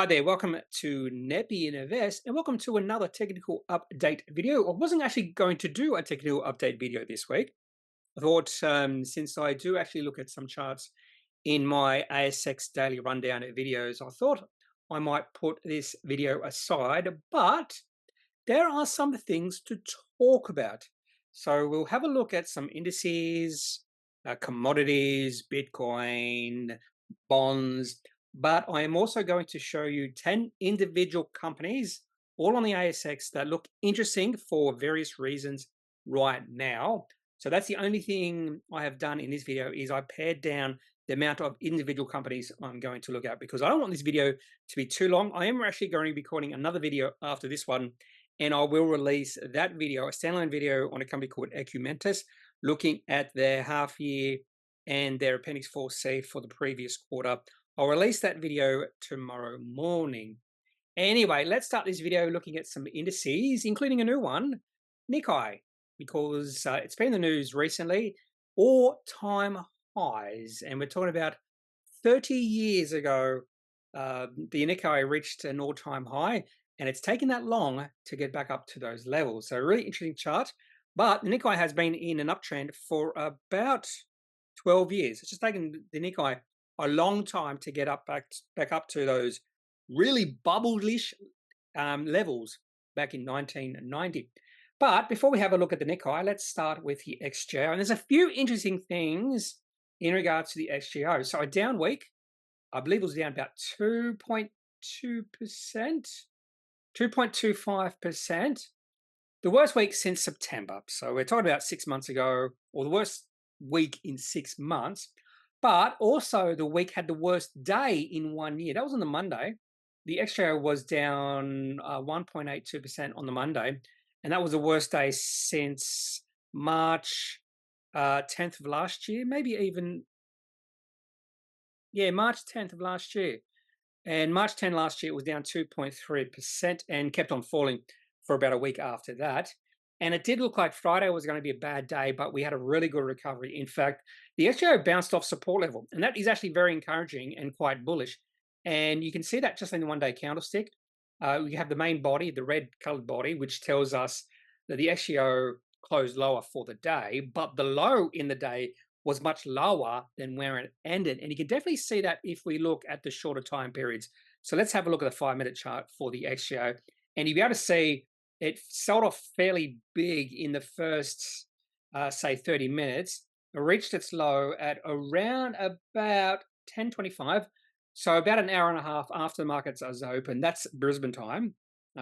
Hi there, welcome to kneppyinvests and welcome to another technical update video. I wasn't actually going to do a technical update video this week. I thought since I do actually look at some charts in my ASX daily rundown videos, I thought I might put this video aside, but there are some things to talk about. So we'll have a look at some indices, commodities, Bitcoin, bonds, but I am also going to show you 10 individual companies, all on the ASX, that look interesting for various reasons right now. So that's the only thing I have done in this video is I pared down the amount of individual companies I'm going to look at because I don't want this video to be too long. I am actually going to be recording another video after this one, and I will release that video, a standalone video on a company called Ecumentis, looking at their half year and their Appendix 4C for the previous quarter. I'll release that video tomorrow morning. Anyway, let's start this video looking at some indices, including a new one, Nikkei, because it's been in the news recently, all-time highs. And we're talking about 30 years ago, the Nikkei reached an all-time high, and it's taken that long to get back up to those levels. So a really interesting chart. But the Nikkei has been in an uptrend for about 12 years. It's just taken the Nikkei a long time to get back up to those really bubblish levels back in 1990. But before we have a look at the Nikkei, let's start with the XGO. And there's a few interesting things in regards to the XGO. So a down week, I believe it was down about 2.2%, 2.25%. The worst week since September. So we're talking about 6 months ago, or the worst week in 6 months. But also the week had the worst day in 1 year. That was on the Monday. The XGO was down 1.82% on the Monday. And that was the worst day since March 10th of last year, maybe even, March 10th of last year. And March 10 last year, it was down 2.3% and kept on falling for about a week after that. And it did look like Friday was going to be a bad day, but we had a really good recovery. In fact, the XGO bounced off support level, and that is actually very encouraging and quite bullish. And you can see that just in the one-day candlestick. We have the main body, the red-colored body, which tells us that the XGO closed lower for the day, but the low in the day was much lower than where it ended. And you can definitely see that if we look at the shorter time periods. So let's have a look at the 5-minute chart for the XGO. And you'll be able to see it sold off fairly big in the first, say, 30 minutes. It reached its low at around about 10:25, so about an hour and a half after the markets are open. That's Brisbane time.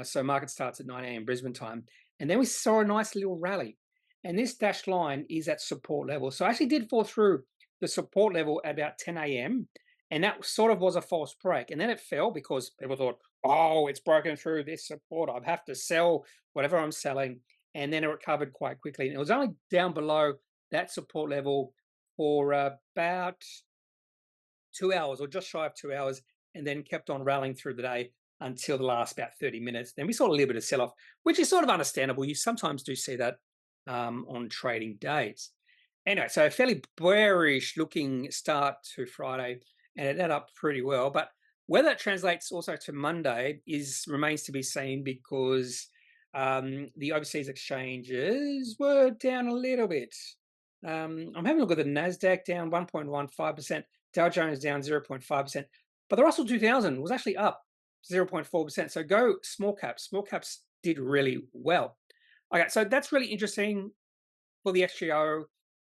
So market starts at 9 a.m. Brisbane time. And then we saw a nice little rally. And this dashed line is at support level. So I actually did fall through the support level at about 10 a.m. And that sort of was a false break. And then it fell because people thought, oh, it's broken through this support. I have to sell whatever I'm selling. And then it recovered quite quickly. And it was only down below that support level for about 2 hours, or just shy of 2 hours, and then kept on rallying through the day until the last about 30 minutes. Then we saw a little bit of sell-off, which is sort of understandable. You sometimes do see that on trading days. Anyway, so a fairly bearish looking start to Friday, and it ended up pretty well. But whether it translates also to Monday remains to be seen, because the overseas exchanges were down a little bit. I'm having a look at the NASDAQ, down 1.15%, Dow Jones down 0.5%, but the Russell 2000 was actually up 0.4%. So go small caps. Small caps did really well. Okay, so that's really interesting for the XGO.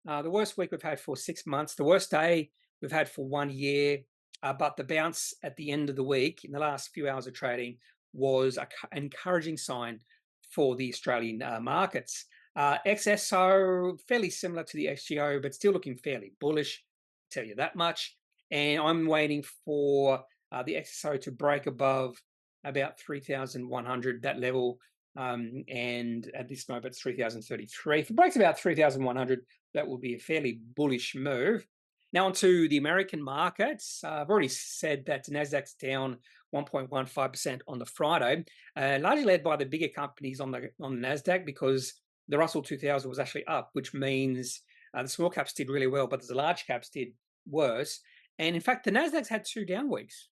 The worst week we've had for 6 months, the worst day we've had for 1 year, but the bounce at the end of the week in the last few hours of trading was an encouraging sign for the Australian markets. XSO, fairly similar to the XGO, but still looking fairly bullish, I'll tell you that much. And I'm waiting for the XSO to break above about 3,100, that level. And at this moment, it's 3,033. If it breaks about 3,100, that will be a fairly bullish move. Now onto the American markets. I've already said that the NASDAQ's down 1.15% on the Friday, largely led by the bigger companies on the NASDAQ, because the Russell 2000 was actually up, which means the small caps did really well, but the large caps did worse. And in fact, the NASDAQ's had 2 down weeks.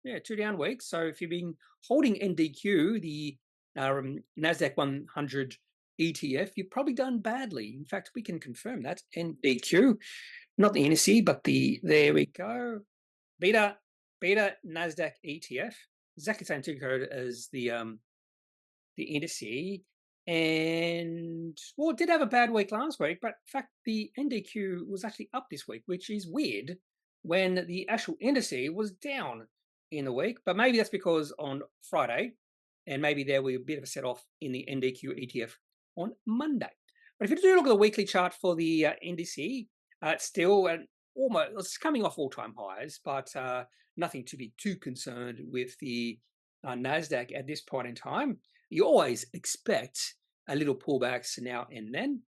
Yeah, 2 down weeks. So if you've been holding NDQ, the Nasdaq 100 ETF, you've probably done badly. In fact, we can confirm that NDQ, not the indice, but there we go. Beta Nasdaq ETF, exactly the same ticker code as the indice, and well, it did have a bad week last week, but in fact the NDQ was actually up this week, which is weird when the actual indice was down in the week. But maybe that's because on Friday, and maybe there will be a bit of a set off in the NDQ ETF on Monday. But if you do look at the weekly chart for the indice, it's still almost, it's coming off all-time highs, but nothing to be too concerned with the Nasdaq at this point in time. You always expect a little pullbacks now and then.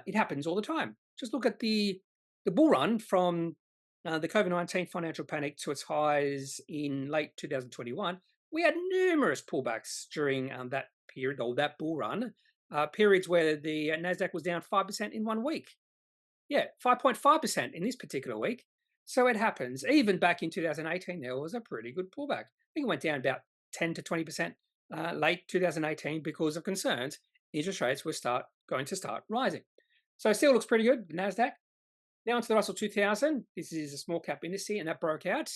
It happens all the time. Just look at the bull run from the COVID-19 financial panic to its highs in late 2021. We had numerous pullbacks during that period, or that bull run, periods where the Nasdaq was down 5% in 1 week. Yeah, 5.5% in this particular week. So it happens. Even back in 2018, there was a pretty good pullback. I think it went down about 10 to 20% late 2018 because of concerns interest rates were going to start rising. So it still looks pretty good, Nasdaq. Now onto the Russell 2000. This is a small cap index, and that broke out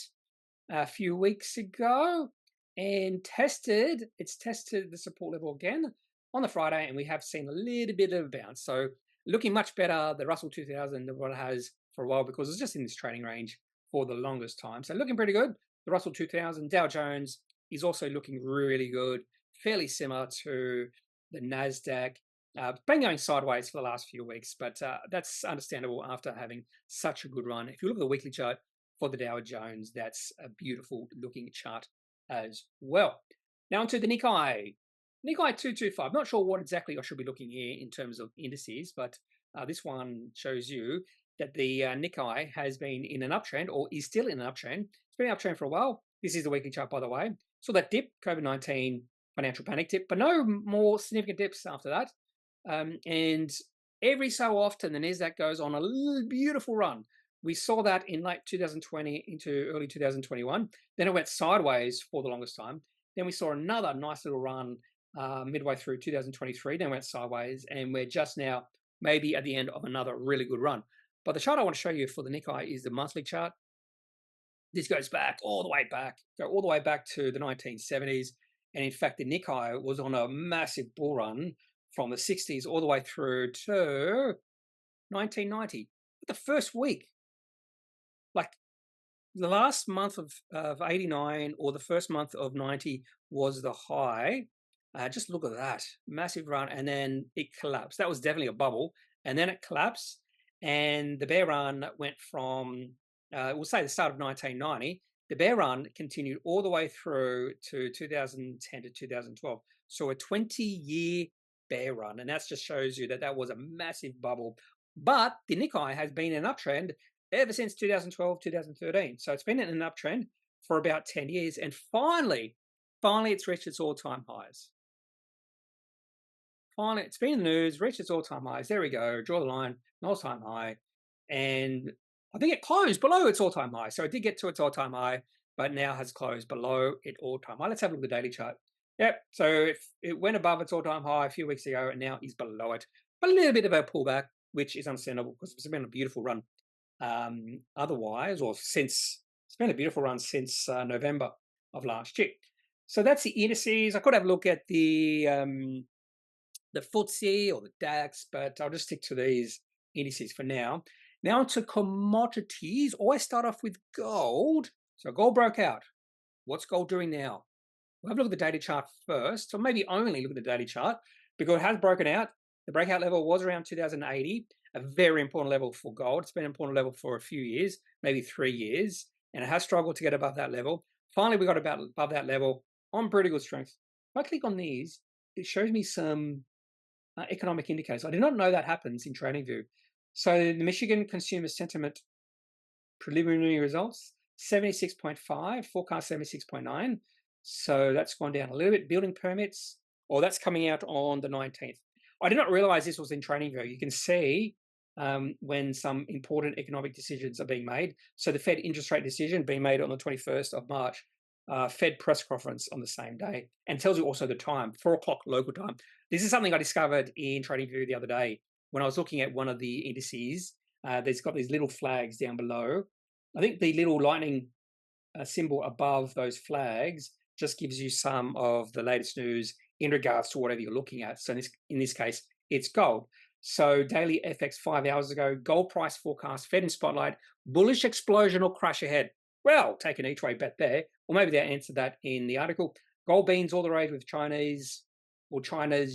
a few weeks ago and it's tested the support level again on the Friday, and we have seen a little bit of a bounce. So looking much better, the Russell 2000, than what it has for a while, because it's just in this trading range for the longest time. So looking pretty good. The Russell 2000, Dow Jones is also looking really good, fairly similar to the Nasdaq. Been going sideways for the last few weeks, but that's understandable after having such a good run. If you look at the weekly chart for the Dow Jones, that's a beautiful looking chart as well. Now onto the Nikkei. Nikkei 225. Not sure what exactly I should be looking here in terms of indices, but this one shows you that the Nikkei has been in an uptrend, or is still in an uptrend. It's been an uptrend for a while. This is the weekly chart, by the way. So that dip, COVID-19 financial panic dip, but no more significant dips after that. And every so often, the Nasdaq goes on a beautiful run. We saw that in late 2020 into early 2021. Then it went sideways for the longest time. Then we saw another nice little run midway through 2023. Then went sideways, and we're just now maybe at the end of another really good run. But the chart I want to show you for the Nikkei is the monthly chart. This goes back all the way back, to the 1970s. And in fact, the Nikkei was on a massive bull run from the 60s all the way through to 1990. But the first week, like the last month of 89 or the first month of 90 was the high. Just look at that, massive run, and then it collapsed. That was definitely a bubble, and then it collapsed, and the bear run went from, we'll say the start of 1990, the bear run continued all the way through to 2010 to 2012. So a 20-year bear run, and that just shows you that that was a massive bubble. But the Nikkei has been in an uptrend ever since 2012, 2013. So it's been in an uptrend for about 10 years, and finally it's reached its all-time highs. Finally, it's been in the news, reached its all-time highs. There we go, draw the line, all-time high. And I think it closed below its all-time high. So it did get to its all-time high, but now has closed below its all-time high. Let's have a look at the daily chart. Yep, so it went above its all-time high a few weeks ago, and now is below it. But a little bit of a pullback, which is understandable because it's been a beautiful run. Otherwise, or since, it's been a beautiful run since November of last year. So that's the indices. I could have a look at the FTSE or the DAX, but I'll just stick to these indices for now. Now to commodities. Always start off with gold. So gold broke out. What's gold doing now? We'll have a look at the daily chart first, or maybe only look at the daily chart, because it has broken out. The breakout level was around 2080, a very important level for gold. It's been an important level for a few years, maybe 3 years, and it has struggled to get above that level. Finally, we got above that level on pretty good strength. If I click on these, it shows me some economic indicators. I did not know that happens in TradingView. So the Michigan Consumer Sentiment preliminary results, 76.5, forecast 76.9. So that's gone down a little bit. Building permits, that's coming out on the 19th. I did not realize this was in TradingView. You can see when some important economic decisions are being made. So the Fed interest rate decision being made on the 21st of March. Fed press conference on the same day, and tells you also the time, 4 o'clock local time. This is something I discovered in TradingView the other day when I was looking at one of the indices. There's got these little flags down below. I think the little lightning symbol above those flags just gives you some of the latest news in regards to whatever you're looking at. So in this case, it's gold. So daily FX 5 hours ago, gold price forecast, Fed in spotlight, bullish explosion or crash ahead. Well, take an each way bet there, or maybe they answered that in the article. Gold beans all the rage with China's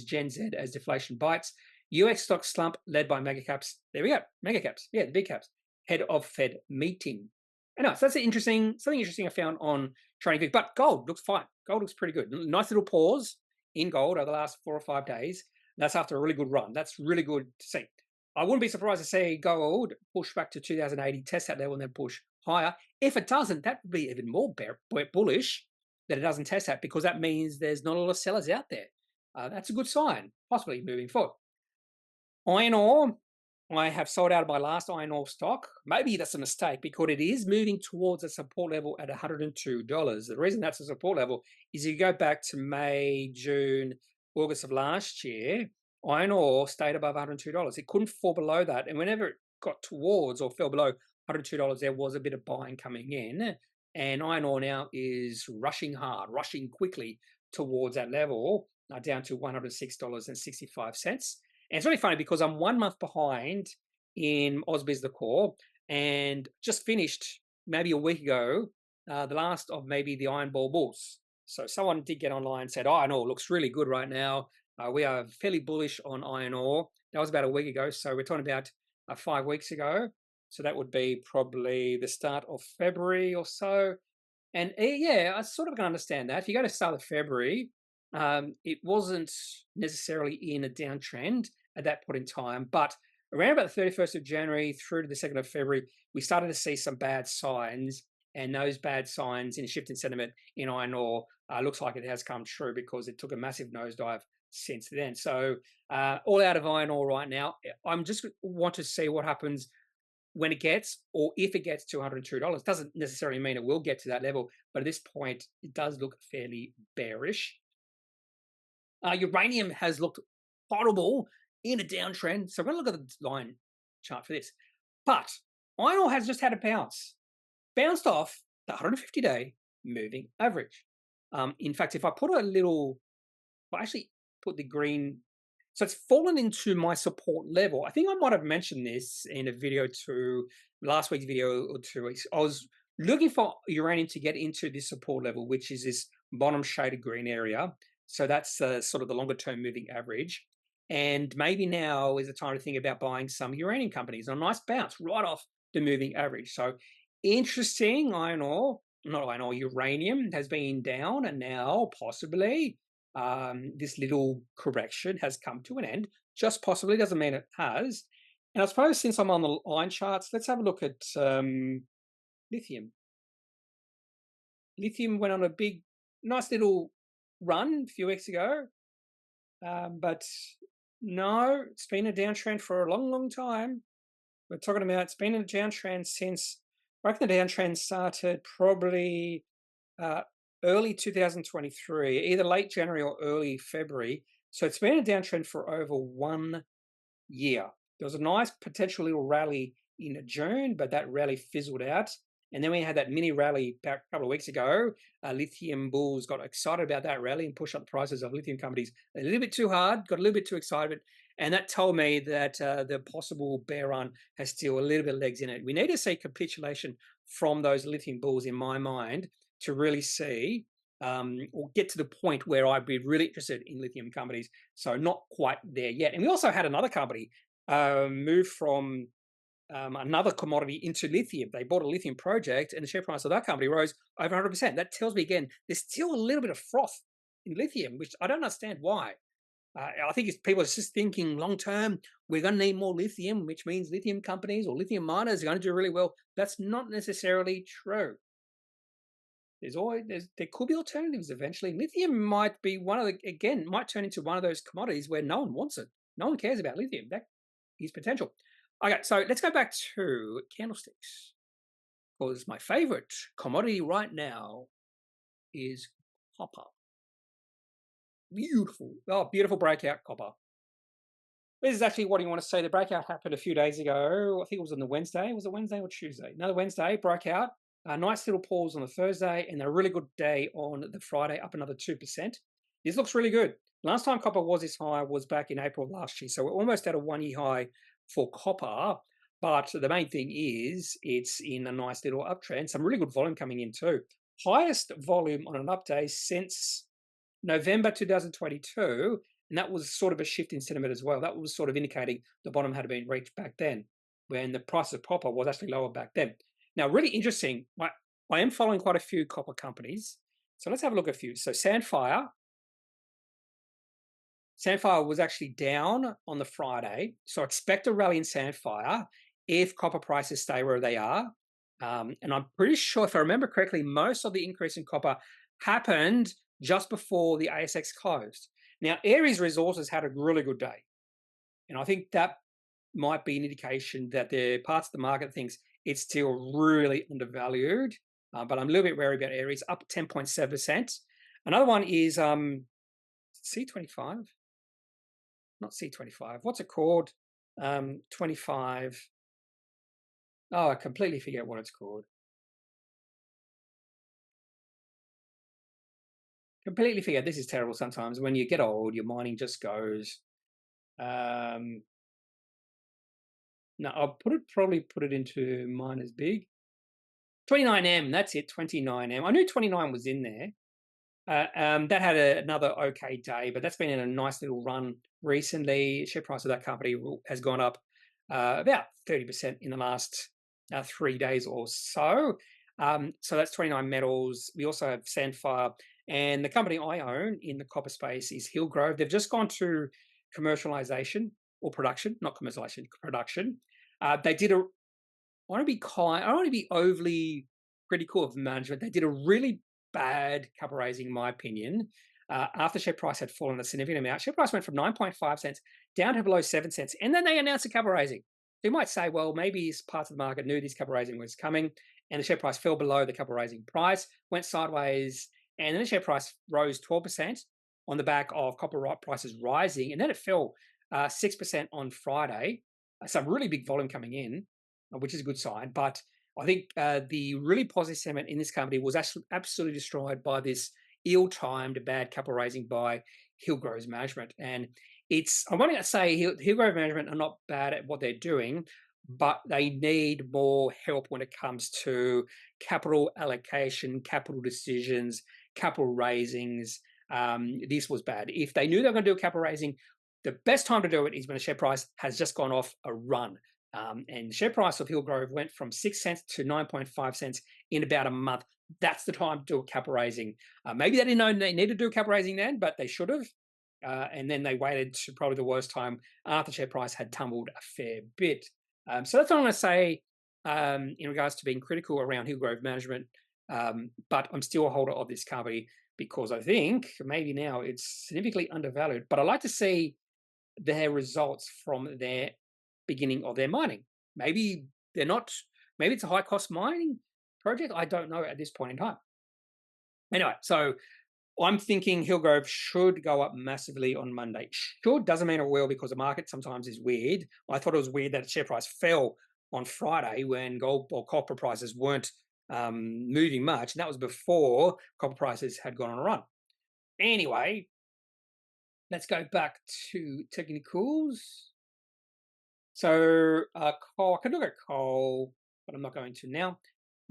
Gen Z as deflation bites. US stock slump led by mega caps. There we go, mega caps. Yeah, the big caps. Head of Fed meeting. Anyway, so that's something interesting I found on TradingView. But gold looks fine. Gold looks pretty good. Nice little pause in gold over the last 4 or 5 days. That's after a really good run. That's really good to see. I wouldn't be surprised to see gold push back to 2080, test that level, and then push higher. If it doesn't, that would be even more bullish that it doesn't test that, because that means there's not a lot of sellers out there. That's a good sign, possibly moving forward. Iron ore, I have sold out of my last iron ore stock. Maybe that's a mistake because it is moving towards a support level at $102. The reason that's a support level is you go back to May, June, August of last year, iron ore stayed above $102. It couldn't fall below that. And whenever it got towards or fell below $102, there was a bit of buying coming in. And iron ore now is rushing hard, rushing quickly towards that level, down to $106.65. And it's really funny because I'm 1 month behind in AusBiz the Core, and just finished maybe a week ago the last of maybe the Iron Ball Bulls. So someone did get online and said, iron ore looks really good right now. We are fairly bullish on iron ore. That was about a week ago. So we're talking about 5 weeks ago. So that would be probably the start of February or so. And yeah, I sort of can understand that. If you go to start of February, it wasn't necessarily in a downtrend at that point in time, but around about the 31st of January through to the 2nd of February, we started to see some bad signs, and those bad signs in a shift in sentiment in iron ore looks like it has come true, because it took a massive nosedive since then. So all out of iron ore right now. I'm just want to see what happens when it gets, or if it gets to $102. Doesn't necessarily mean it will get to that level, but at this point, it does look fairly bearish. Uranium has looked horrible in a downtrend. So we're going to look at the line chart for this. But iron ore has just had a bounce. Bounced off the 150-day moving average. In fact, if I put a little, I actually put the green, so it's fallen into my support level. I think I might have mentioned this in a video last week's video or 2 weeks. I was looking for uranium to get into this support level, which is this bottom shaded green area. So that's sort of the longer term moving average. And maybe now is the time to think about buying some uranium companies. A nice bounce right off the moving average. So interesting, uranium has been down, and now possibly this little correction has come to an end. Just possibly, doesn't mean it has. And I suppose since I'm on the line charts, let's have a look at lithium. Lithium went on a nice little run a few weeks ago, but no, it's been a downtrend for a long time. We're talking about it's been in a downtrend since, I reckon the downtrend started probably early 2023, either late January or early February. So it's been a downtrend for over 1 year. There was a nice potential little rally in June, but that rally fizzled out. And then we had that mini rally back a couple of weeks ago. Lithium bulls got excited about that rally and pushed up the prices of lithium companies a little bit too hard, got a little bit too excited. And that told me that the possible bear run has still a little bit of legs in it. We need to see capitulation from those lithium bulls, in my mind, to really see or get to the point where I'd be really interested in lithium companies. So not quite there yet. And we also had another company move from another commodity into lithium. They bought a lithium project, and the share price of that company rose over 100%. That tells me, again, there's still a little bit of froth in lithium, which I don't understand why. I think it's people are just thinking long term, we're going to need more lithium, which means lithium companies or lithium miners are going to do really well. That's not necessarily true. There could be alternatives eventually. Lithium might be might turn into one of those commodities where no one wants it. No one cares about lithium. That is potential. Okay, so let's go back to candlesticks. Well, it's my favorite commodity right now. is copper. Beautiful. Oh, beautiful breakout copper. This is actually what you want to say. The breakout happened a few days ago. I think it was on the Wednesday. Was it Wednesday or Tuesday? No, the Wednesday breakout. Nice little pause on the Thursday and a really good day on the Friday, up another 2%. This looks really good. Last time copper was this high was back in April of last year. So we're almost at a 1-year high for copper. But the main thing is it's in a nice little uptrend. Some really good volume coming in too. Highest volume on an up day since November 2022. And that was sort of a shift in sentiment as well. That was sort of indicating the bottom had been reached back then, when the price of copper was actually lower back then. Now, really interesting. I am following quite a few copper companies. So let's have a look at a few. So Sandfire was actually down on the Friday. So expect a rally in Sandfire if copper prices stay where they are. And I'm pretty sure, if I remember correctly, most of the increase in copper happened just before the ASX closed. Now, Aries Resources had a really good day. And I think that might be an indication that the parts of the market thinks it's still really undervalued. But I'm a little bit wary about Aries, up 10.7%. Another one is C25. Not C25. What's it called? 25. Oh, I completely forget what it's called. Completely forget. This is terrible sometimes. When you get old, your mining just goes. No, I'll probably put it into miners big. 29M, that's it, 29M. I knew 29 was in there. That had another okay day, but that's been in a nice little run recently. Share price of that company has gone up about 30% in the last 3 days or so. So that's 29 Metals. We also have Sandfire. And the company I own in the copper space is Hillgrove. They've just gone to commercialization or production, not commercialization, production. They did a, I don't want to be overly critical of management. They did a really bad capital raising, in my opinion. After share price had fallen a significant amount, share price went from 9.5 cents down to below 7 cents. And then they announced a capital raising. You might say, well, maybe parts of the market knew this capital raising was coming, and the share price fell below the capital raising price, went sideways, and then the share price rose 12% on the back of copper prices rising, and then it fell 6% on Friday. Some really big volume coming in, which is a good sign. But I think the really positive sentiment in this company was absolutely destroyed by this ill-timed bad capital raising by Hillgrove's management. And I want to say Hillgrove management are not bad at what they're doing, but they need more help when it comes to capital allocation, capital decisions, capital raisings. This was bad. If they knew they were going to do a capital raising, the best time to do it is when the share price has just gone off a run. And the share price of Hillgrove went from 6 cents to 9.5 cents in about a month. That's the time to do a capital raising. Maybe they didn't know they needed to do a capital raising then, but they should have. And then they waited to probably the worst time after share price had tumbled a fair bit. So that's what I'm going to say in regards to being critical around Hillgrove management. But I'm still a holder of this company because I think maybe now it's significantly undervalued. But I like to see their results from their beginning of their mining. Maybe they're not, maybe it's a high cost mining project. I don't know at this point in time. Anyway, so I'm thinking Hillgrove should go up massively on Monday. Should doesn't mean it will, because the market sometimes is weird. I thought it was weird that the share price fell on Friday when gold or copper prices weren't moving much. And that was before copper prices had gone on a run. Anyway, let's go back to technicals. So coal, I can look at coal, but I'm not going to now.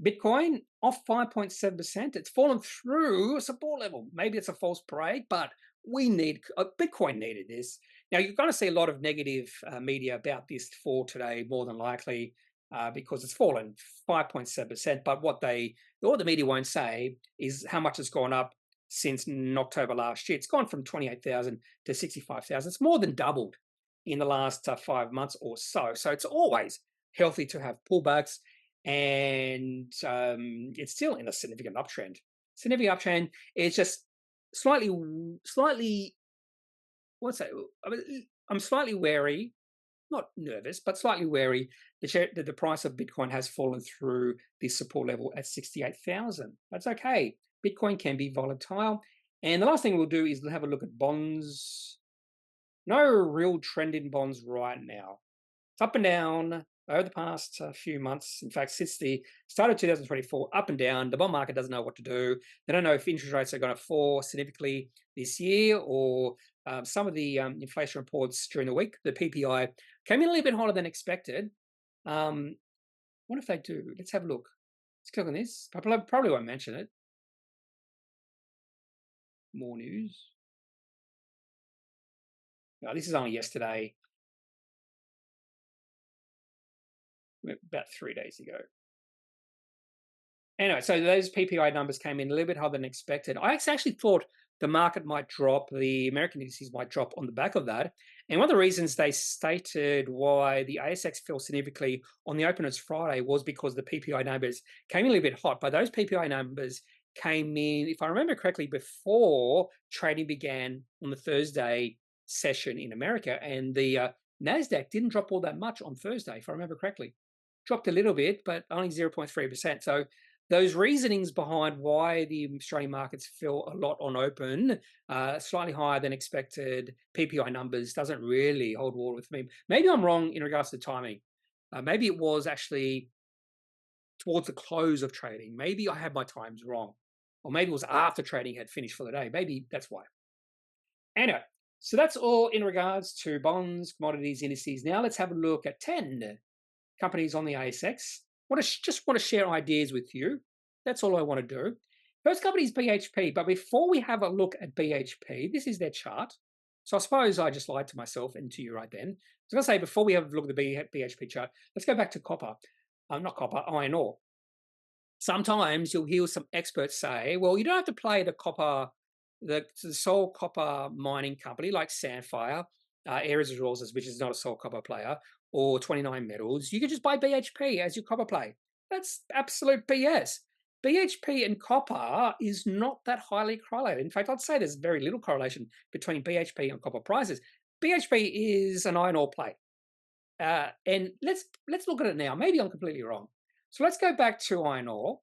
Bitcoin off 5.7%. It's fallen through a support level. Maybe it's a false break, but Bitcoin needed this. Now, you're going to see a lot of negative media about this fall today, more than likely, because it's fallen 5.7%. But what the media won't say is how much it's gone up since October last year. It's gone from 28,000 to 65,000. It's more than doubled in the last 5 months or so. So it's always healthy to have pullbacks, and it's still in a significant uptrend. Significant uptrend. It's just slightly. What's that? I'm slightly wary, not nervous, but slightly wary that the price of Bitcoin has fallen through this support level at 68,000. That's okay. Bitcoin can be volatile. And the last thing we'll do is have a look at bonds. No real trend in bonds right now. It's up and down over the past few months. In fact, since the start of 2024, up and down. The bond market doesn't know what to do. They don't know if interest rates are going to fall significantly this year, or some of the inflation reports during the week, the PPI, came in a little bit hotter than expected. What if they do? Let's have a look. Let's click on this. I probably won't mention it. More news. No, this is only yesterday. About 3 days ago. Anyway, so those PPI numbers came in a little bit higher than expected. I actually thought the market might drop, the American indices might drop on the back of that. And one of the reasons they stated why the ASX fell significantly on the open as Friday was because the PPI numbers came in a little bit hot. But those PPI numbers came in, if I remember correctly, before trading began on the Thursday session in America. And the NASDAQ didn't drop all that much on Thursday, if I remember correctly. Dropped a little bit, but only 0.3%. So those reasonings behind why the Australian markets fell a lot on open, slightly higher than expected PPI numbers, doesn't really hold water with me. Maybe I'm wrong in regards to timing. Maybe it was actually towards the close of trading. Maybe I had my times wrong. Or maybe it was after trading had finished for the day. Maybe that's why. Anyway, so that's all in regards to bonds, commodities, indices. Now let's have a look at 10 companies on the ASX. Just want to share ideas with you. That's all I want to do. First company is BHP, but before we have a look at BHP, this is their chart. So I suppose I just lied to myself and to you right then. I was going to say, before we have a look at the BHP chart, let's go back to copper. Not copper, iron ore. Sometimes you'll hear some experts say, well, you don't have to play the copper, the sole copper mining company like Sandfire, Ares Resources, which is not a sole copper player, or 29 Metals. You can just buy BHP as your copper play. That's absolute BS. BHP and copper is not that highly correlated. In fact, I'd say there's very little correlation between BHP and copper prices. BHP is an iron ore play. And let's look at it now. Maybe I'm completely wrong. So let's go back to iron ore,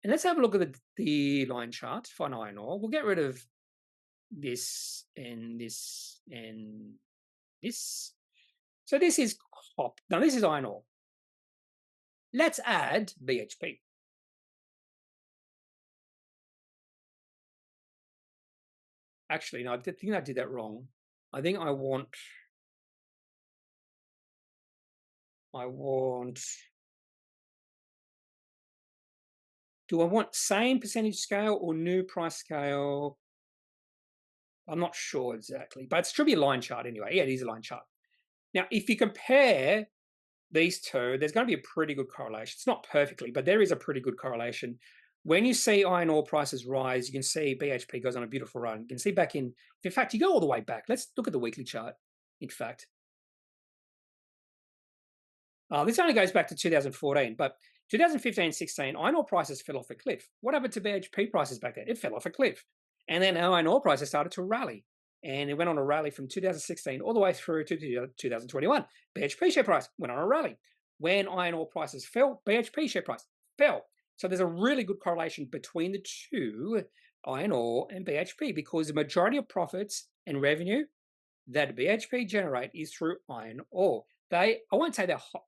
and let's have a look at the line chart for iron ore. We'll get rid of this and this and this. So this is copper. Now this is iron ore. Let's add BHP. Actually, no, I think I did that wrong. I think I want do I want same percentage scale or new price scale? I'm not sure exactly, but it should be a line chart anyway. Yeah, it is a line chart. Now, if you compare these two, there's going to be a pretty good correlation. It's not perfectly, but there is a pretty good correlation. When you see iron ore prices rise, you can see BHP goes on a beautiful run. You can see back in fact, you go all the way back. Let's look at the weekly chart, in fact. This only goes back to 2014, but 2015-16, iron ore prices fell off a cliff. What happened to BHP prices back then? It fell off a cliff. And then iron ore prices started to rally. And it went on a rally from 2016 all the way through to 2021. BHP share price went on a rally. When iron ore prices fell, BHP share price fell. So there's a really good correlation between the two, iron ore and BHP, because the majority of profits and revenue that BHP generate is through iron ore. I won't say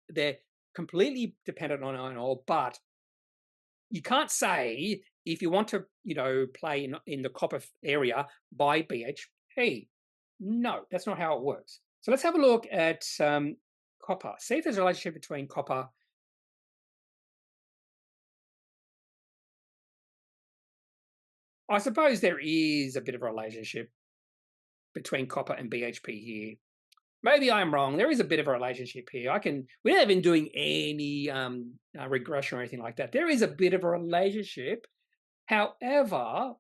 they're completely dependent on iron ore, but you can't say if you want to, play in the copper area, buy BHP. No, that's not how it works. So let's have a look at copper. See if there's a relationship between copper. I suppose there is a bit of a relationship between copper and BHP here. Maybe I'm wrong. There is a bit of a relationship here. We haven't been doing any regression or anything like that. There is a bit of a relationship. However,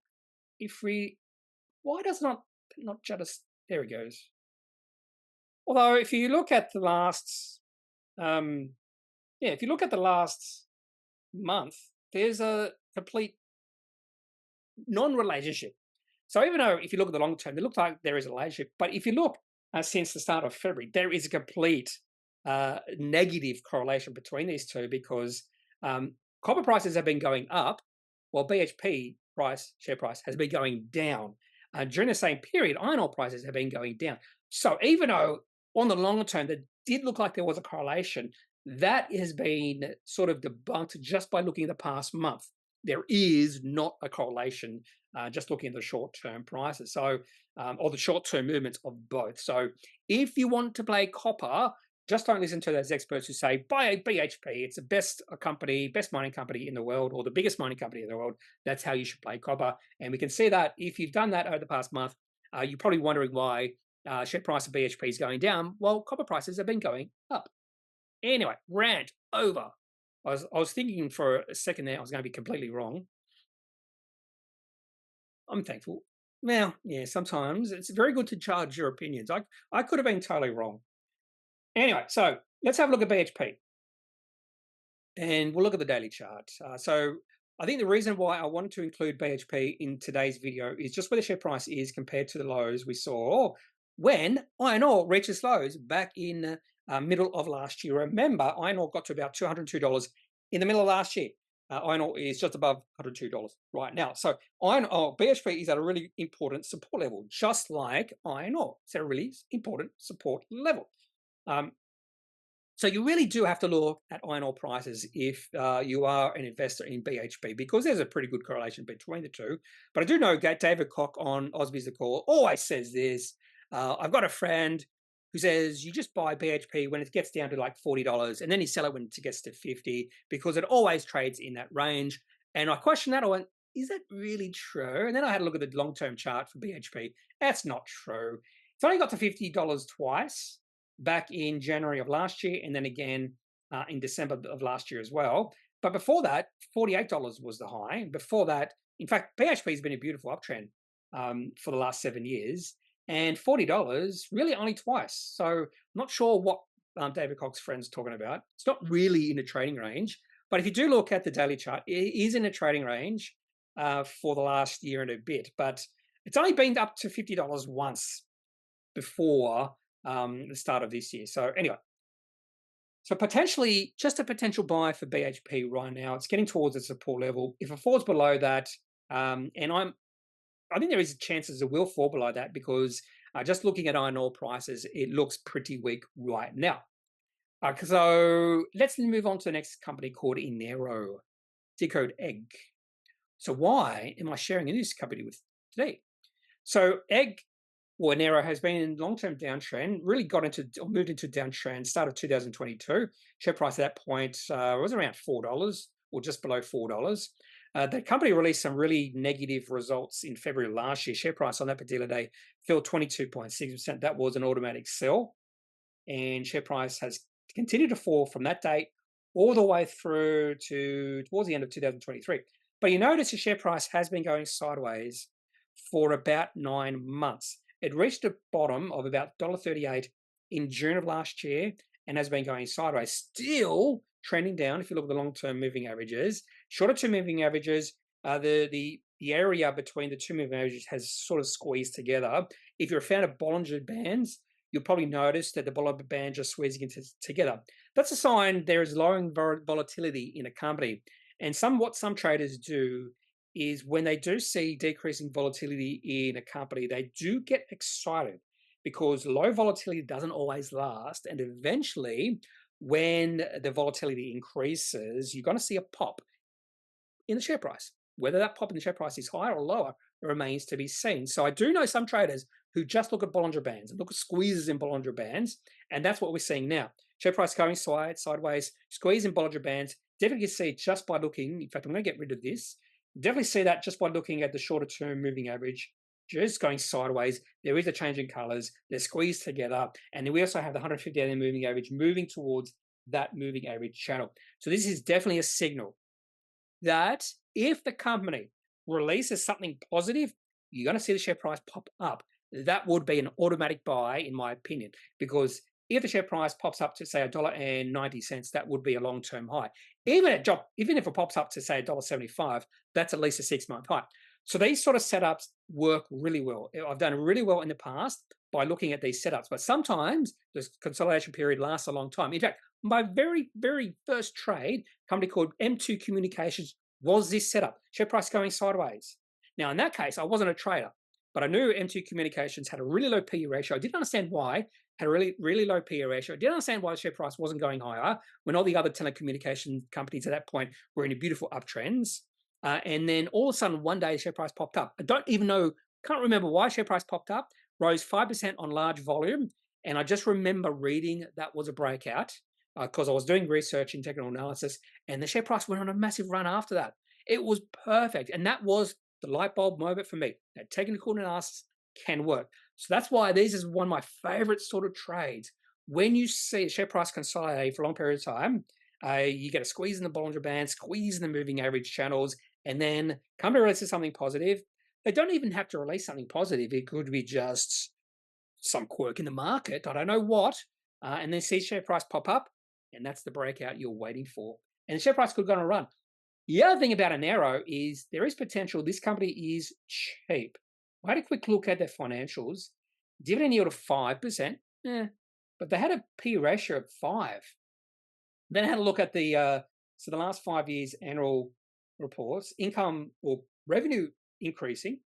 why does not just, there it goes. Although if you look at the last, if you look at the last month, there's a complete non-relationship. So even though if you look at the long term, it looks like there is a relationship, but if you look since the start of February, there is a complete negative correlation between these two, because copper prices have been going up while BHP share price, has been going down. During the same period, iron ore prices have been going down. So even though on the longer term, that did look like there was a correlation, that has been sort of debunked just by looking at the past month. There is not a correlation just looking at the short-term prices, so or the short-term movements of both. So if you want to play copper, just don't listen to those experts who say, buy a BHP, it's the best company, best mining company in the world, or the biggest mining company in the world. That's how you should play copper. And we can see that if you've done that over the past month, you're probably wondering why share price of BHP is going down. Well, copper prices have been going up. Anyway, rant over. I was thinking for a second there I was going to be completely wrong. I'm thankful. Well, yeah, sometimes it's very good to charge your opinions. I could have been totally wrong. Anyway, so let's have a look at BHP. And we'll look at the daily chart. So I think the reason why I wanted to include BHP in today's video is just where the share price is compared to the lows we saw when iron ore reached its lows back in middle of last year. Remember, iron ore got to about $202 in the middle of last year. Iron ore is just above $102 right now. So iron ore, BHP is at a really important support level, just like iron ore. It's at a really important support level. So you really do have to look at iron ore prices if you are an investor in BHP, because there's a pretty good correlation between the two. But I do know David Koch on Osby's The Call always says this. I've got a friend who says you just buy BHP when it gets down to like $40, and then you sell it when it gets to 50, because it always trades in that range. And I questioned that. I went, is that really true? And then I had a look at the long-term chart for BHP. That's not true. It's only got to $50 twice, back in January of last year, and then again in December of last year as well. But before that, $48 was the high. Before that, in fact, BHP has been a beautiful uptrend for the last 7 years, and $40 really only twice. So I'm not sure what David Koch's friend's talking about. It's not really in a trading range, but if you do look at the daily chart, it is in a trading range for the last year and a bit, but it's only been up to $50 once before the start of this year. So anyway, so potentially just a potential buy for BHP right now. It's getting towards the support level. If it falls below that, and I think there is chances it will fall below that, because just looking at iron ore prices, it looks pretty weak right now. So let's move on to the next company called Enero, ticker code EGG. So why am I sharing this company with today? So Enero has been in long-term downtrend, really moved into downtrend, start of 2022. Share price at that point was around $4 or just below $4. The company released some really negative results in February last year. Share price on that particular day fell 22.6%. That was an automatic sell. And share price has continued to fall from that date all the way through to towards the end of 2023. But you notice the share price has been going sideways for about 9 months. It reached a bottom of about $1.38 in June of last year and has been going sideways, still trending down. If you look at the long-term moving averages, shorter-term moving averages, the area between the two moving averages has sort of squeezed together. If you're a fan of Bollinger Bands, you'll probably notice that the Bollinger Bands are squeezing together. That's a sign there is lowering volatility in a company. And what some traders do is when they do see decreasing volatility in a company, they do get excited, because low volatility doesn't always last. And eventually, when the volatility increases, you're going to see a pop in the share price. Whether that pop in the share price is higher or lower remains to be seen. So I do know some traders who just look at Bollinger Bands and look at squeezes in Bollinger Bands, and that's what we're seeing now. Share price going sideways, squeeze in Bollinger Bands. Definitely see it just by looking. In fact, I'm going to get rid of this. Definitely see that just by looking at the shorter term moving average, just going sideways. There is a change in colors. They're squeezed together. And then we also have the 150-day moving average moving towards that moving average channel. So this is definitely a signal that if the company releases something positive, you're going to see the share price pop up. That would be an automatic buy, in my opinion, because if the share price pops up to, say, $1.90, that would be a long-term high. Even if it pops up to, say, $1.75, that's at least a 6-month high. So these sort of setups work really well. I've done really well in the past by looking at these setups, but sometimes the consolidation period lasts a long time. In fact, my very, very first trade, a company called M2 Communications, was this setup. Share price going sideways. Now, in that case, I wasn't a trader, but I knew M2 Communications had a really low PE ratio. I didn't understand why, had a really low PE ratio. I didn't understand why the share price wasn't going higher when all the other telecommunication companies at that point were in a beautiful uptrends. And then all of a sudden, one day, the share price popped up. I don't even know, can't remember why share price popped up, rose 5% on large volume. And I just remember reading that was a breakout because I was doing research in technical analysis, and the share price went on a massive run after that. It was perfect. And that was the light bulb moment for me. That technical analysis can work. So that's why this is one of my favorite sort of trades. When you see a share price consolidate for a long period of time, you get a squeeze in the Bollinger Band, squeeze in the moving average channels, and then come to release something positive. They don't even have to release something positive. It could be just some quirk in the market. I don't know what. And then see share price pop up, and that's the breakout you're waiting for. And the share price could go on a run. The other thing about Enero is there is potential. This company is cheap. I had a quick look at their financials. Dividend yield of 5%, but they had a P ratio of 5. Then I had a look at the last 5 years annual reports, income or revenue increasing.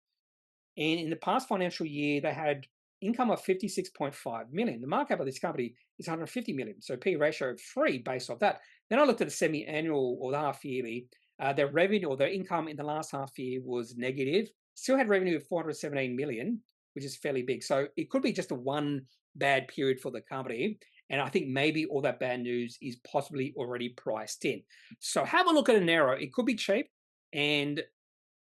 And in the past financial year, they had income of 56.5 million. The market cap of this company is 150 million. So P ratio of 3 based off that. Then I looked at the semi-annual or the half yearly. Their revenue or their income in the last half year was negative. Still had revenue of 417 million, which is fairly big. So it could be just a one bad period for the company. And I think maybe all that bad news is possibly already priced in. So have a look at Enero. It could be cheap. And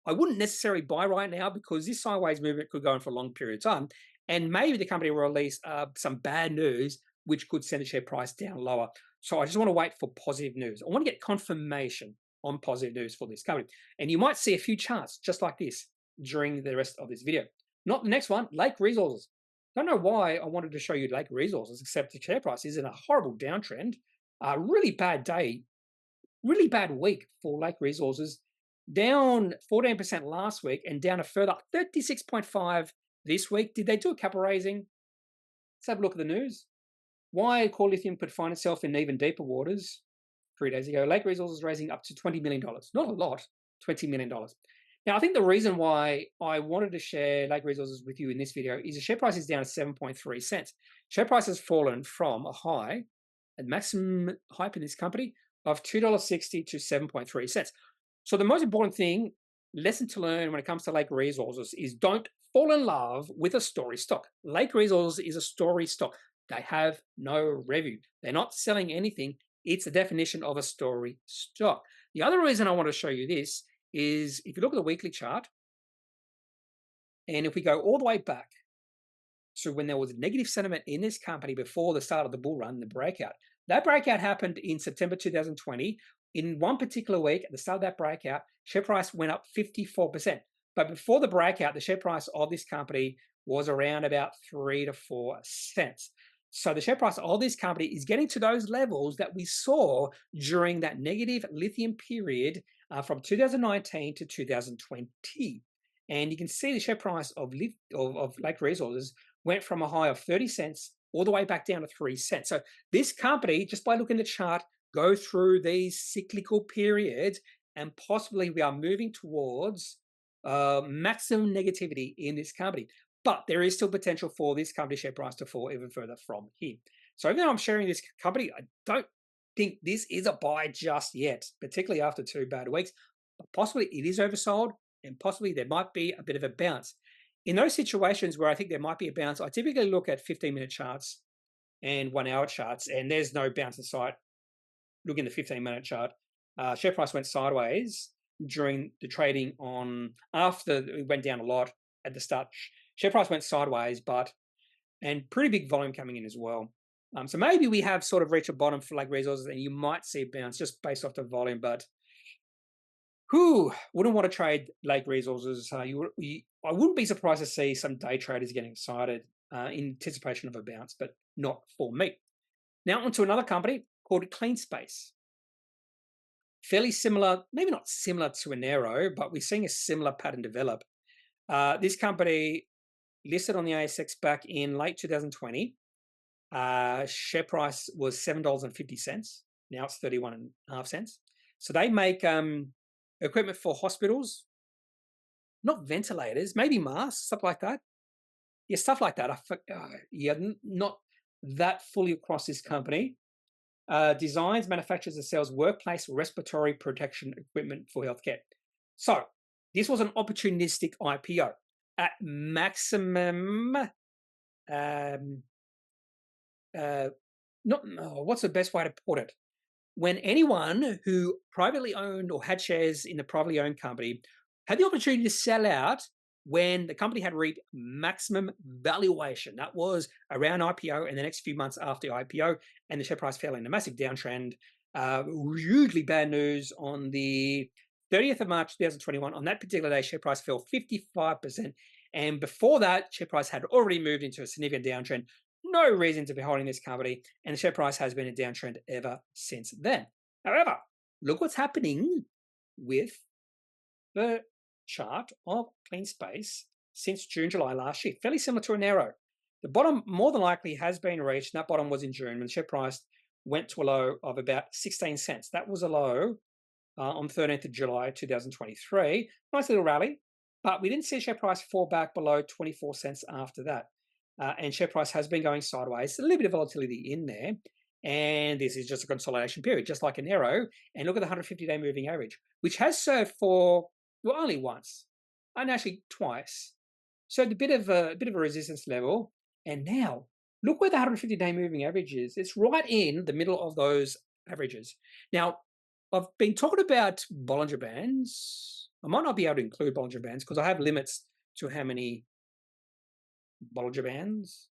I wouldn't necessarily buy right now because this sideways movement could go on for a long period of time. And maybe the company will release some bad news, which could send the share price down lower. So I just want to wait for positive news. I want to get confirmation on positive news for this company. And you might see a few charts just like this during the rest of this video. Not the next one, Lake Resources. Don't know why I wanted to show you Lake Resources, except the share price is in a horrible downtrend. A really bad day, really bad week for Lake Resources. Down 14% last week and down a further 36.5 this week. Did they do a capital raising? Let's have a look at the news. Why Core Lithium could find itself in even deeper waters 3 days ago. Lake Resources raising up to $20 million. Not a lot, $20 million. Now, I think the reason why I wanted to share Lake Resources with you in this video is the share price is down to 7.3 cents. Share price has fallen from a high, a maximum hype in this company, of $2.60 to 7.3 cents. So the most important thing, lesson to learn when it comes to Lake Resources is don't fall in love with a story stock. Lake Resources is a story stock. They have no revenue. They're not selling anything. It's the definition of a story stock. The other reason I want to show you this is if you look at the weekly chart, and if we go all the way back to when there was negative sentiment in this company before the start of the bull run, the breakout. That breakout happened in September 2020. In one particular week, at the start of that breakout, share price went up 54%. But before the breakout, the share price of this company was around about 3 to 4 cents. So the share price of this company is getting to those levels that we saw during that negative lithium period from 2019 to 2020. And you can see the share price of Lake Resources went from a high of 30 cents all the way back down to 3 cents. So this company, just by looking at the chart, go through these cyclical periods, and possibly we are moving towards maximum negativity in this company. But there is still potential for this company share price to fall even further from here. So even though I'm sharing this company, I don't think this is a buy just yet, particularly after 2 bad weeks. But possibly it is oversold, and possibly there might be a bit of a bounce. In those situations where I think there might be a bounce, I typically look at 15-minute charts and 1-hour charts, and there's no bounce in sight. Looking at the 15-minute chart, share price went sideways during the trading on after it went down a lot at the start. Share price went sideways, and pretty big volume coming in as well. So maybe we have sort of reached a bottom for Lake Resources, and you might see a bounce just based off the volume. But who wouldn't want to trade Lake Resources? I wouldn't be surprised to see some day traders getting excited in anticipation of a bounce, but not for me. Now onto another company called Cleanspace. Fairly similar, maybe not similar to Enero, but we're seeing a similar pattern develop. This company listed on the ASX back in late 2020. Share price was $7.50. Now it's 31.5 cents. So they make equipment for hospitals, not ventilators, maybe masks, stuff like that. Yeah, stuff like that. Yeah, not that fully across this company. Designs, manufactures, and sells workplace respiratory protection equipment for healthcare. So this was an opportunistic IPO at maximum. What's the best way to put it? When anyone who privately owned or had shares in the privately owned company had the opportunity to sell out when the company had reached maximum valuation. That was around IPO and the next few months after IPO, and the share price fell in a massive downtrend. Hugely bad news on the 30th of March 2021. On that particular day, share price fell 55%. And before that, share price had already moved into a significant downtrend. No reason to be holding this company, and the share price has been a downtrend ever since then. However, look what's happening with the chart of Cleanspace since June, July last year. Fairly similar to Enero. The bottom more than likely has been reached. That bottom was in June when the share price went to a low of about 16 cents. That was a low on 13th of July 2023. Nice little rally, but we didn't see share price fall back below 24 cents after that. And share price has been going sideways. A little bit of volatility in there. And this is just a consolidation period, just like Enero. And look at the 150-day moving average, which has served for, well, only once, and actually twice. So a bit of a resistance level. And now, look where the 150-day moving average is. It's right in the middle of those averages. Now, I've been talking about Bollinger Bands. I might not be able to include Bollinger Bands because I have limits to how many Bollinger Bands.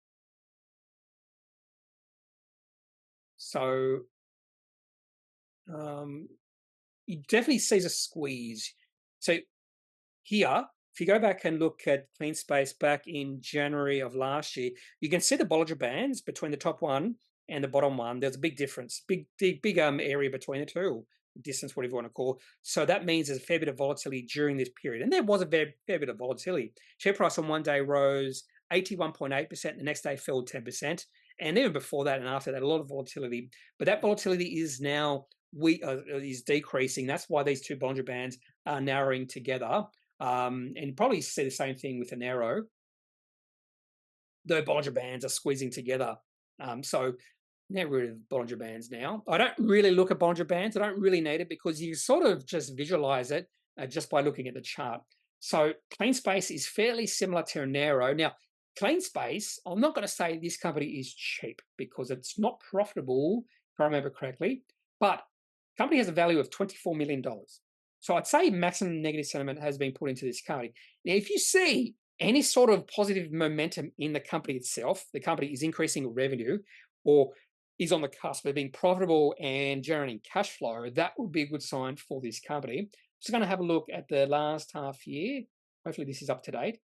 So you definitely sees a squeeze. So here, if you go back and look at Cleanspace back in January of last year, you can see the Bollinger Bands between the top one and the bottom one. There's a big difference, big area between the two, distance, whatever you want to call. So that means there's a fair bit of volatility during this period. And there was a fair bit of volatility. Share price on one day rose 81.8%. The next day fell 10%. And even before that and after that, a lot of volatility. But that volatility is now is decreasing. That's why these two Bollinger Bands are narrowing together. And you probably see the same thing with Enero. The Bollinger Bands are squeezing together. So get rid of Bollinger Bands now. I don't really look at Bollinger Bands. I don't really need it because you sort of just visualize it just by looking at the chart. So Cleanspace is fairly similar to Enero. Now, Cleanspace, I'm not going to say this company is cheap because it's not profitable, if I remember correctly, but the company has a value of $24 million. So I'd say maximum negative sentiment has been put into this company. Now, if you see any sort of positive momentum in the company itself, the company is increasing revenue or is on the cusp of being profitable and generating cash flow, that would be a good sign for this company. Just going to have a look at the last half year. Hopefully this is up to date.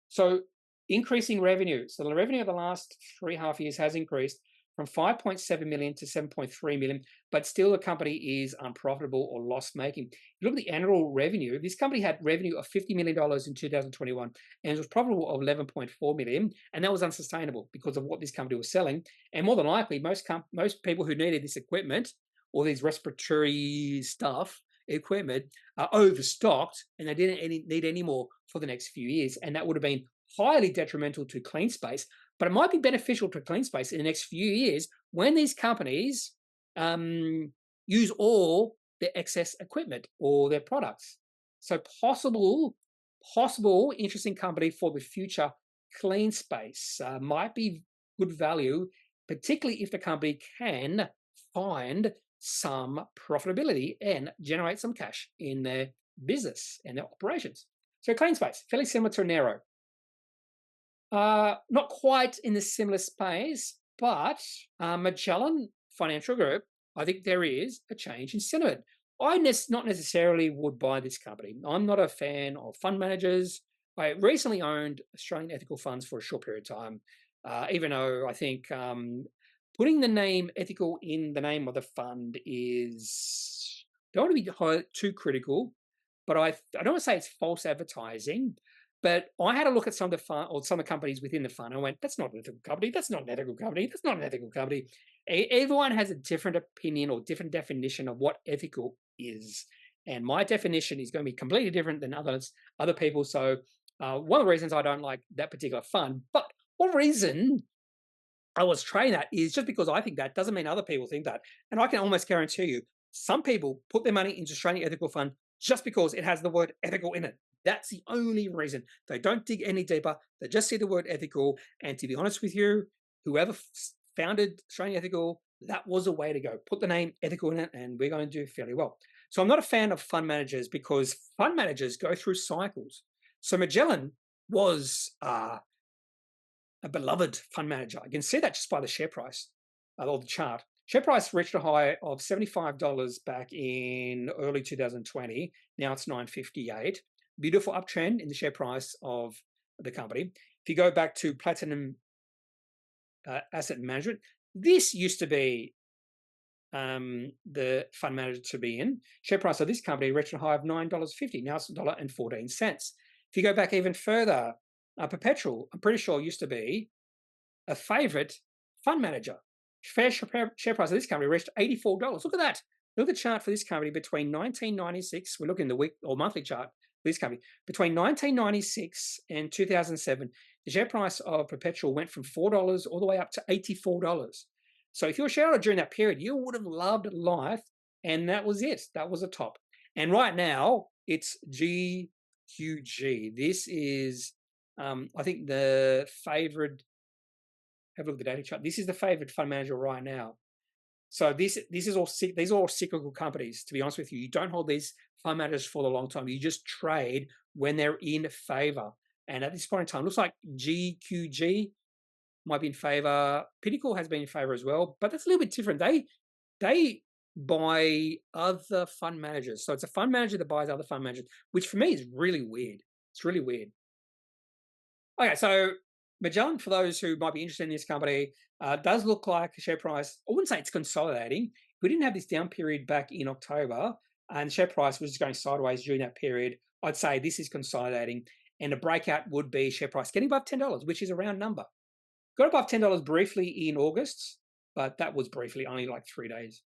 So increasing revenue. So the revenue of the last 3.5 years has increased from 5.7 million to 7.3 million, but still the company is unprofitable or loss-making. If you look at the annual revenue, this company had revenue of $50 million in 2021, and it was profitable of 11.4 million, and that was unsustainable because of what this company was selling. And more than likely, most people who needed this equipment or these respiratory stuff, equipment, are overstocked, and they didn't need any more for the next few years, and that would have been highly detrimental to Cleanspace. But it might be beneficial to Cleanspace in the next few years when these companies use all their excess equipment or their products. So possible interesting company for the future. Cleanspace might be good value, particularly if the company can find some profitability and generate some cash in their business and their operations. So Cleanspace, fairly similar to Enero. Not quite in the similar space, but Magellan Financial Group, I think there is a change in sentiment. I not necessarily would buy this company. I'm not a fan of fund managers. I recently owned Australian ethical funds for a short period of time, even though I think putting the name ethical in the name of the fund is, don't want to be too critical, but I don't want to say it's false advertising. But I had a look at some of the fund or some of the companies within the fund. I went, that's not an ethical company. That's not an ethical company. That's not an ethical company. Everyone has a different opinion or different definition of what ethical is. And my definition is going to be completely different than other people. So one of the reasons I don't like that particular fund, but one reason I was trading that is just because I think that doesn't mean other people think that. And I can almost guarantee you, some people put their money into Australian Ethical Fund just because it has the word ethical in it. That's the only reason. They don't dig any deeper. They just see the word ethical. And to be honest with you, whoever founded Australian Ethical, that was a way to go. Put the name ethical in it, and we're going to do fairly well. So I'm not a fan of fund managers because fund managers go through cycles. So Magellan was a beloved fund manager. You can see that just by the share price or the chart. Share price reached a high of $75 back in early 2020. Now it's $9.58. Beautiful uptrend in the share price of the company. If you go back to Platinum Asset Management, this used to be the fund manager to be in. Share price of this company reached a high of $9.50. Now it's $1.14. If you go back even further, Perpetual, I'm pretty sure, used to be a favorite fund manager. Share price of this company reached $84. Look at that. Look at the chart for this company between 1996. We're looking at the week or monthly chart for this company. Between 1996 and 2007, the share price of Perpetual went from $4 all the way up to $84. So if you're a shareholder during that period, you would have loved life, and that was it. That was the top. And right now, it's GQG. This is, I think, the favored. Have a look at the data chart. This is the favored fund manager right now. So these are all cyclical companies. To be honest with you, you don't hold these fund managers for the long time. You just trade when they're in favor. And at this point in time, looks like GQG might be in favor. Pinnacle has been in favor as well, but that's a little bit different. They buy other fund managers. So it's a fund manager that buys other fund managers, which for me is really weird. It's really weird. Okay, so Magellan, for those who might be interested in this company, does look like a share price. I wouldn't say it's consolidating. If we didn't have this down period back in October and the share price was just going sideways during that period, I'd say this is consolidating. And a breakout would be share price getting above $10, which is a round number. Got above $10 briefly in August, but that was briefly, only like 3 days.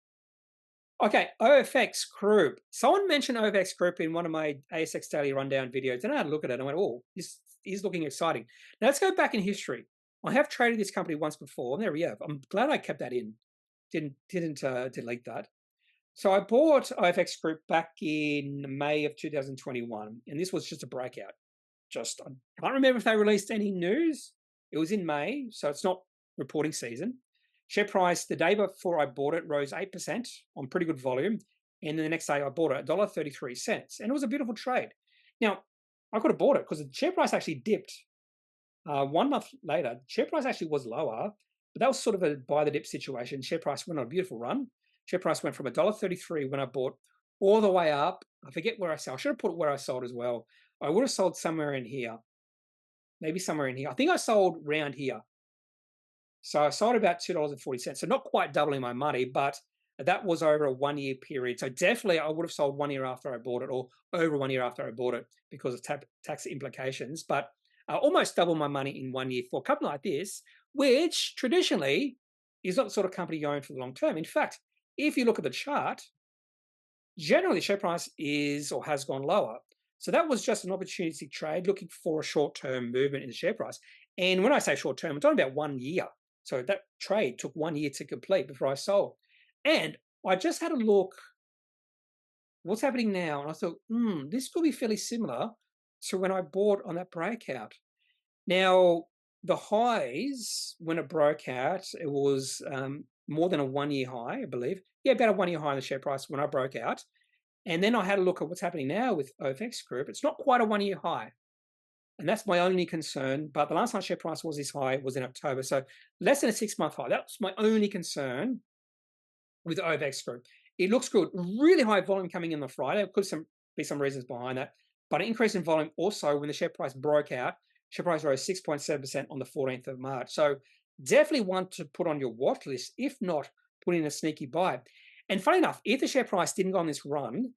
Okay, OFX Group. Someone mentioned OFX Group in one of my ASX Daily Rundown videos, and I had a look at it and I went, oh, this is looking exciting. Now let's go back in history. I have traded this company once before, and there we have. I'm glad I kept that in. Didn't delete that. So I bought OFX Group back in May of 2021, and this was just a breakout. I can't remember if they released any news. It was in May, so it's not reporting season. Share price the day before I bought it rose 8% on pretty good volume, and then the next day I bought it $1.33, and it was a beautiful trade. Now, I could have bought it because the share price actually dipped 1 month later. Share price actually was lower, but that was sort of a buy the dip situation. Share price went on a beautiful run. Share price went from $1.33 when I bought all the way up. I forget where I sold. I should have put where I sold as well. I would have sold somewhere in here. Maybe somewhere in here. I think I sold round here. So I sold about $2.40. So not quite doubling my money, but that was over a 1 year period. So definitely I would have sold 1 year after I bought it, or over 1 year after I bought it because of tax implications. But I almost doubled my money in 1 year for a company like this, which traditionally is not the sort of company going for the long term. In fact, if you look at the chart, generally the share price is or has gone lower. So that was just an opportunistic trade looking for a short-term movement in the share price. And when I say short-term, I'm talking about 1 year. So that trade took 1 year to complete before I sold. And I just had a look, what's happening now? And I thought, this could be fairly similar to when I bought on that breakout. Now, the highs, when it broke out, it was more than a 1 year high, I believe. Yeah, about a 1 year high in the share price when I broke out. And then I had a look at what's happening now with OFX Group. It's not quite a 1 year high. And that's my only concern. But the last time share price was this high was in October. So less than a 6 month high. That's my only concern with OFX Group. It looks good. Really high volume coming in on Friday. There could be some reasons behind that. But an increase in volume also when the share price broke out. Share price rose 6.7% on the 14th of March. So definitely one to put on your watch list. If not, put in a sneaky buy. And funny enough, if the share price didn't go on this run,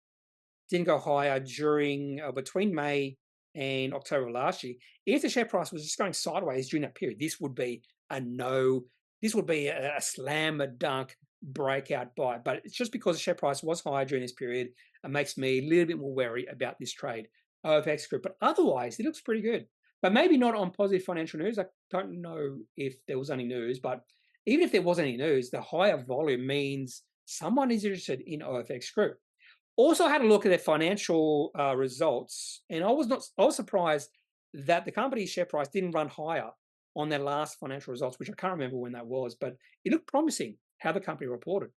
didn't go higher during between May and October last year, if the share price was just going sideways during that period, this would be a no. This would be a slam dunk breakout buy, but it's just because the share price was higher during this period. It makes me a little bit more wary about this trade, OFX Group. But otherwise, it looks pretty good. But maybe not on positive financial news. I don't know if there was any news, but even if there was any news, the higher volume means someone is interested in OFX Group. Also had a look at their financial results, and I was surprised that the company's share price didn't run higher on their last financial results, which I can't remember when that was, but it looked promising how the company reported.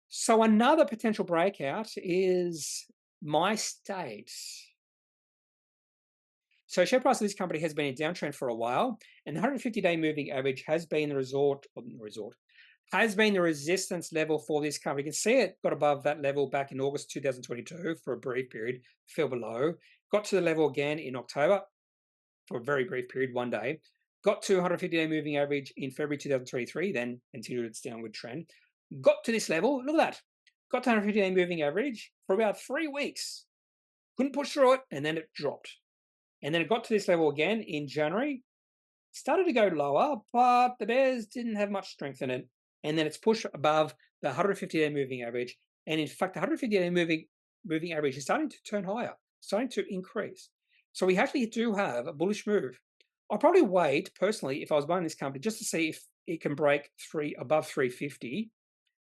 So another potential breakout is Mystate. So share price of this company has been in downtrend for a while, and the 150-day moving average has been the has been the resistance level for this company. You can see it got above that level back in August 2022 for a brief period, fell below, got to the level again in October for a very brief period, one day, got to 150-day moving average in February 2023, then continued its downward trend, got to this level, look at that, got to 150-day moving average for about 3 weeks, couldn't push through it, and then it dropped. And then it got to this level again in January, started to go lower, but the bears didn't have much strength in it. And then it's pushed above the 150-day moving average. And in fact, the 150-day moving average is starting to turn higher, starting to increase. So we actually do have a bullish move. I'll probably wait, personally, if I was buying this company, just to see if it can break above 350.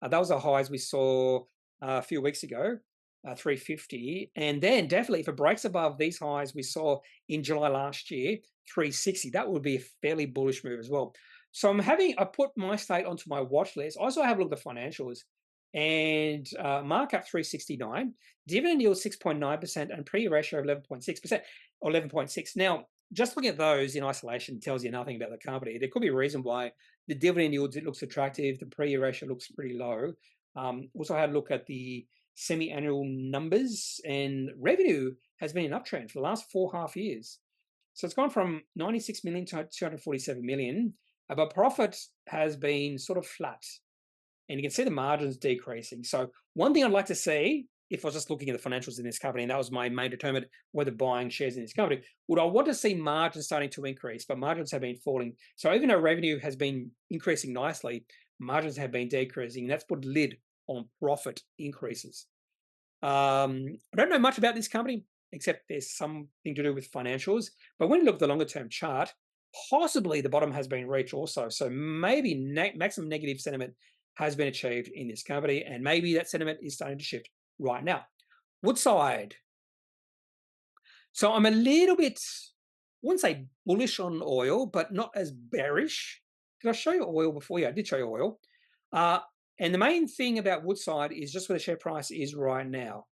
That was the highs we saw a few weeks ago. 350, and then definitely if it breaks above these highs we saw in July last year, 360, that would be a fairly bullish move as well. So I put Mystate onto my watch list. Also have a look at the financials, and markup 369, dividend yield 6.9%, and PE ratio of 11.6% or 11.6. Now, just looking at those in isolation tells you nothing about the company. There could be a reason why the dividend yield, it looks attractive, the PE ratio looks pretty low. Also had a look at the semi-annual numbers, and revenue has been an uptrend for the last 4.5 years. So it's gone from 96 million to 247 million, but profit has been sort of flat. And you can see the margins decreasing. So one thing I'd like to see, if I was just looking at the financials in this company, and that was my main determinant whether buying shares in this company, would I want to see margins starting to increase, but margins have been falling. So even though revenue has been increasing nicely, margins have been decreasing, and that's put lid on profit increases. I don't know much about this company, except there's something to do with financials. But when you look at the longer term chart, possibly the bottom has been reached also. So maybe maximum negative sentiment has been achieved in this company, and maybe that sentiment is starting to shift right now. Woodside. So I'm a little bit, I wouldn't say bullish on oil, but not as bearish. Did I show you oil before? Yeah, I did show you oil. And the main thing about Woodside is just where the share price is right now.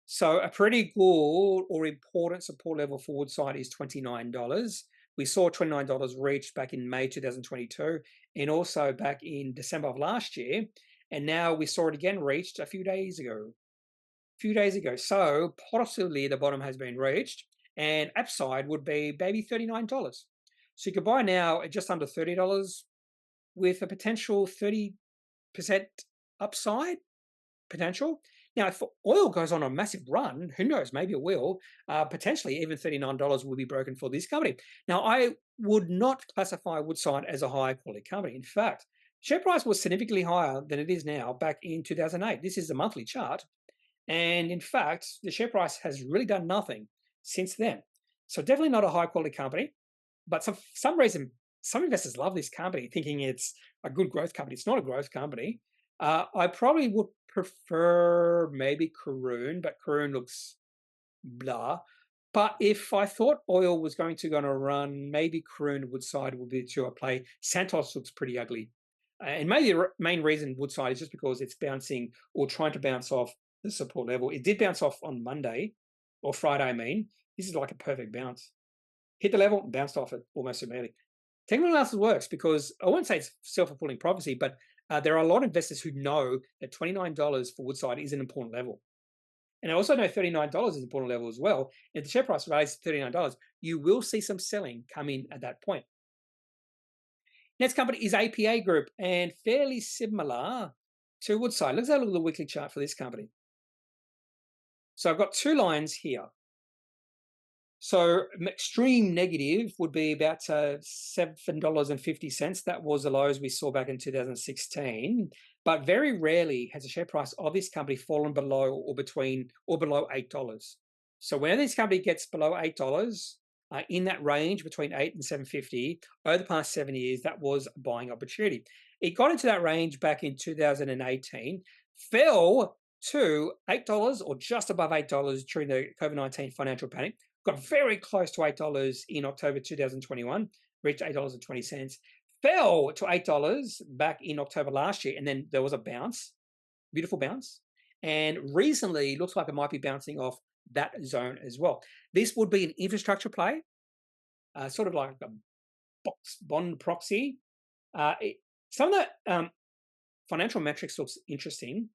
So a pretty good or important support level for Woodside is $29. We saw $29 reached back in May 2022 and also back in December of last year. And now we saw it again reached a few days ago. So possibly the bottom has been reached, and upside would be maybe $39. So you could buy now at just under $30 with a potential 30% upside potential. Now, if oil goes on a massive run, who knows, maybe it will, potentially even $39 will be broken for this company. Now, I would not classify Woodside as a high quality company. In fact, share price was significantly higher than it is now back in 2008. This is the monthly chart. And in fact, the share price has really done nothing since then. So definitely not a high quality company, but for some reason, some investors love this company thinking it's a good growth company. It's not a growth company. I probably would prefer maybe Karoon, but Karoon looks blah. But if I thought oil was going to run, maybe Karoon Woodside would be to a play. Santos looks pretty ugly. And maybe the main reason Woodside is just because it's bouncing or trying to bounce off the support level. It did bounce off on Monday or Friday, I mean. This is like a perfect bounce. Hit the level, bounced off it almost immediately. Technical analysis works because I won't say it's self-fulfilling prophecy, but there are a lot of investors who know that $29 for Woodside is an important level. And I also know $39 is an important level as well. If the share price rises to $39, you will see some selling come in at that point. Next company is APA Group, and fairly similar to Woodside. Let's have a look at the weekly chart for this company. So I've got two lines here. So extreme negative would be about $7.50. That was the lows we saw back in 2016. But very rarely has the share price of this company fallen below or below $8. So whenever this company gets below $8, in that range between 8 and 750 over the past 7 years, that was a buying opportunity. It got into that range back in 2018, fell to $8 or just above $8 during the COVID-19 financial panic, got very close to $8 in October 2021, reached $8.20, fell to $8 back in October last year, and then there was a bounce, beautiful bounce, and recently looks like it might be bouncing off that zone as well. This would be an infrastructure play, sort of like a box bond proxy. Some of the financial metrics looks interesting.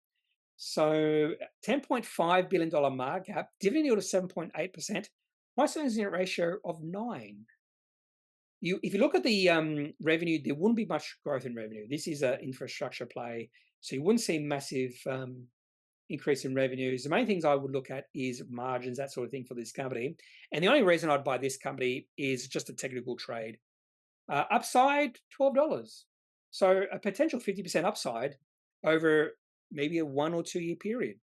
So $10.5 billion market cap, dividend yield of 7.8%, price earnings unit ratio of 9. If you look at the revenue, there wouldn't be much growth in revenue. This is an infrastructure play, so you wouldn't see massive increase in revenues. The main things I would look at is margins, that sort of thing for this company. And the only reason I'd buy this company is just a technical trade. Upside, $12. So a potential 50% upside over maybe a 1 or 2 year period.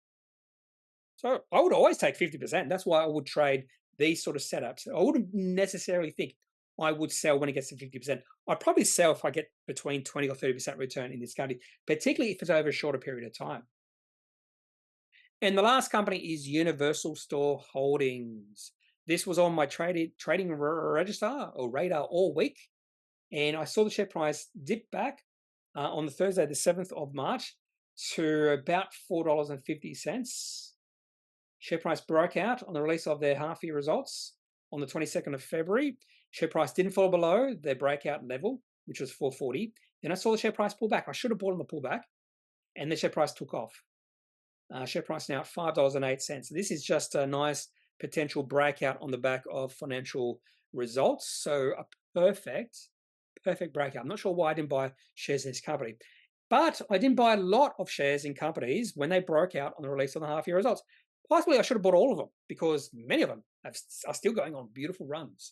So I would always take 50%. That's why I would trade these sort of setups. I wouldn't necessarily think I would sell when it gets to 50%. I'd probably sell if I get between 20 or 30% return in this company, particularly if it's over a shorter period of time. And the last company is Universal Store Holdings. This was on my trading register or radar all week. And I saw the share price dip back on the Thursday, the 7th of March, to about $4.50. Share price broke out on the release of their half-year results on the 22nd of February. Share price didn't fall below their breakout level, which was $4.40. Then I saw the share price pull back. I should have bought on the pullback, and the share price took off. Share price now at $5.08. So this is just a nice potential breakout on the back of financial results. So a perfect breakout. I'm not sure why I didn't buy shares in this company, but I didn't buy a lot of shares in companies when they broke out on the release of the half-year results. Possibly I should have bought all of them because many of them are still going on beautiful runs.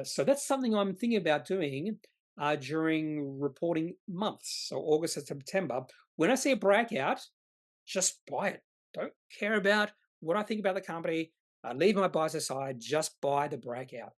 So that's something I'm thinking about doing during reporting months, so August and September. When I see a breakout, just buy it. Don't care about what I think about the company. Leave my buys aside. Just buy the breakout.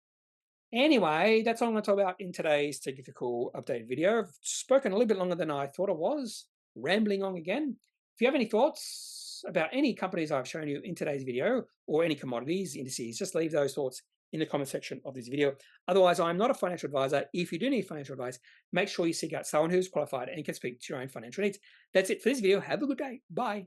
Anyway, that's all I'm going to talk about in today's technical update video. I've spoken a little bit longer than I thought I was, rambling on again. If you have any thoughts about any companies I've shown you in today's video or any commodities, indices, just leave those thoughts in the comment section of this video. Otherwise, I'm not a financial advisor. If you do need financial advice, make sure you seek out someone who's qualified and can speak to your own financial needs. That's it for this video. Have a good day. Bye.